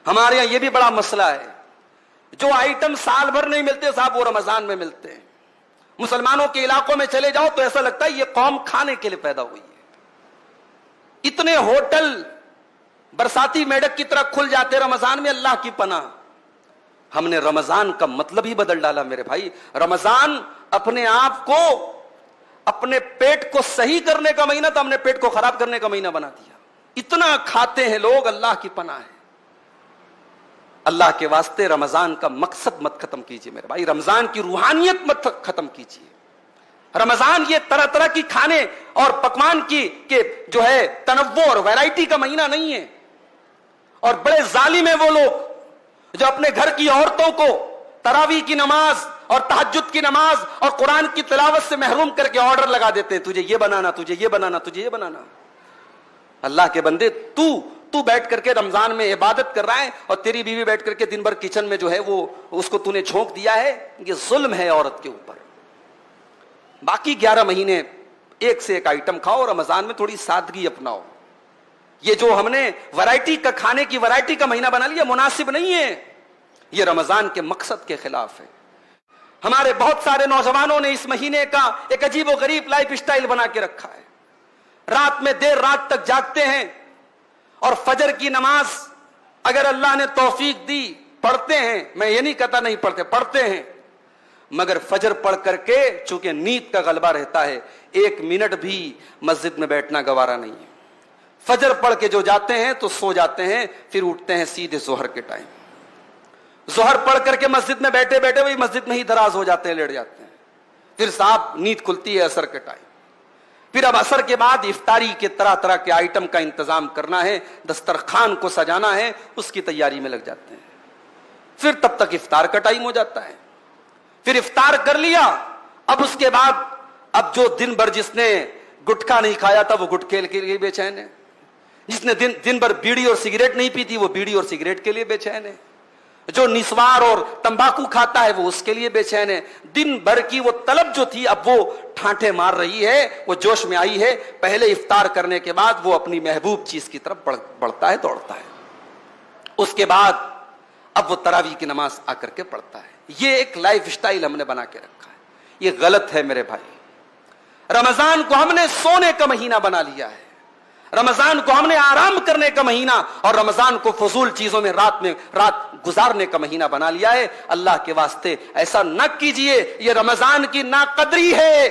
ہمارے یہاں یہ بھی بڑا مسئلہ ہے، جو آئٹم سال بھر نہیں ملتے صاحب وہ رمضان میں ملتے ہیں۔ مسلمانوں کے علاقوں میں چلے جاؤ تو ایسا لگتا ہے یہ قوم کھانے کے لیے پیدا ہوئی ہے۔ اتنے ہوٹل برساتی میڈک کی طرح کھل جاتے رمضان میں، اللہ کی پناہ۔ ہم نے رمضان کا مطلب ہی بدل ڈالا میرے بھائی۔ رمضان اپنے آپ کو، اپنے پیٹ کو صحیح کرنے کا مہینہ تھا، ہم نے پیٹ کو خراب کرنے کا مہینہ بنا دیا۔ اتنا کھاتے ہیں لوگ، اللہ کی پناہ ہے۔ اللہ کے واسطے رمضان کا مقصد مت ختم کیجئے میرے بھائی، رمضان کی روحانیت مت ختم کیجئے۔ رمضان یہ طرح طرح کی کھانے اور پکوان کی کہ جو ہے تنوع اور ویرائٹی کا مہینہ نہیں ہے۔ اور بڑے ظالم ہیں وہ لوگ جو اپنے گھر کی عورتوں کو تراویح کی نماز اور تہجد کی نماز اور قرآن کی تلاوت سے محروم کر کے آرڈر لگا دیتے ہیں، تجھے یہ بنانا، تجھے یہ بنانا، تجھے یہ بنانا۔ اللہ کے بندے، تو بیٹھ کر کے رمضان میں عبادت کر رہا ہے اور تیری بیوی بیٹھ کر کے دن بھر کچن میں جو ہے وہ اس کو تو نے جھونک دیا ہے، یہ ظلم ہے عورت کے اوپر۔ باقی 11 مہینے ایک سے ایک آئٹم کھاؤ، رمضان میں تھوڑی سادگی اپناؤ۔ یہ جو ہم نے ورائٹی کا کھانے کی ورائٹی کا مہینہ بنا لیا مناسب نہیں ہے، یہ رمضان کے مقصد کے خلاف ہے۔ ہمارے بہت سارے نوجوانوں نے اس مہینے کا ایک عجیب و غریب لائف سٹائل بنا کے رکھا ہے۔ رات میں دیر رات تک جاگتے ہیں اور فجر کی نماز اگر اللہ نے توفیق دی پڑھتے ہیں، میں یہ نہیں کہتا نہیں پڑھتے، پڑھتے ہیں، مگر فجر پڑھ کر کے چونکہ نیند کا غلبہ رہتا ہے 1 منٹ بھی مسجد میں بیٹھنا گوارا نہیں ہے۔ فجر پڑھ کے جو جاتے ہیں تو سو جاتے ہیں، پھر اٹھتے ہیں سیدھے ظہر کے ٹائم۔ ظہر پڑھ کر کے مسجد میں بیٹھے بیٹھے وہی مسجد میں ہی دراز ہو جاتے ہیں، لیٹ جاتے ہیں، پھر صاحب نیند کھلتی ہے عصر کے ٹائم۔ پھر اب عصر کے بعد افطاری کے طرح طرح کے آئٹم کا انتظام کرنا ہے، دسترخوان کو سجانا ہے، اس کی تیاری میں لگ جاتے ہیں۔ پھر تب تک افطار کا ٹائم ہو جاتا ہے، پھر افطار کر لیا، اب اس کے بعد اب جو دن بھر جس نے گٹکا نہیں کھایا تھا وہ گٹکے کے لیے بے چین ہے، جس نے دن بھر بیڑی اور سگریٹ نہیں پی تھی وہ بیڑی اور سگریٹ کے لیے بے چین ہے، جو نسوار اور تمباکو کھاتا ہے وہ اس کے لیے بے چین ہے۔ دن بھر کی وہ طلب جو تھی اب وہ ٹھانٹے مار رہی ہے، وہ جوش میں آئی ہے۔ پہلے افطار کرنے کے بعد وہ اپنی محبوب چیز کی طرف بڑھتا ہے، دوڑتا ہے۔ اس کے بعد اب وہ تراویح کی نماز آ کر کے پڑھتا ہے۔ یہ ایک لائف سٹائل ہم نے بنا کے رکھا ہے، یہ غلط ہے میرے بھائی۔ رمضان کو ہم نے سونے کا مہینہ بنا لیا ہے، رمضان کو ہم نے آرام کرنے کا مہینہ اور رمضان کو فضول چیزوں میں رات گزارنے کا مہینہ بنا لیا ہے۔ اللہ کے واسطے ایسا نہ کیجئے، یہ رمضان کی ناقدری ہے۔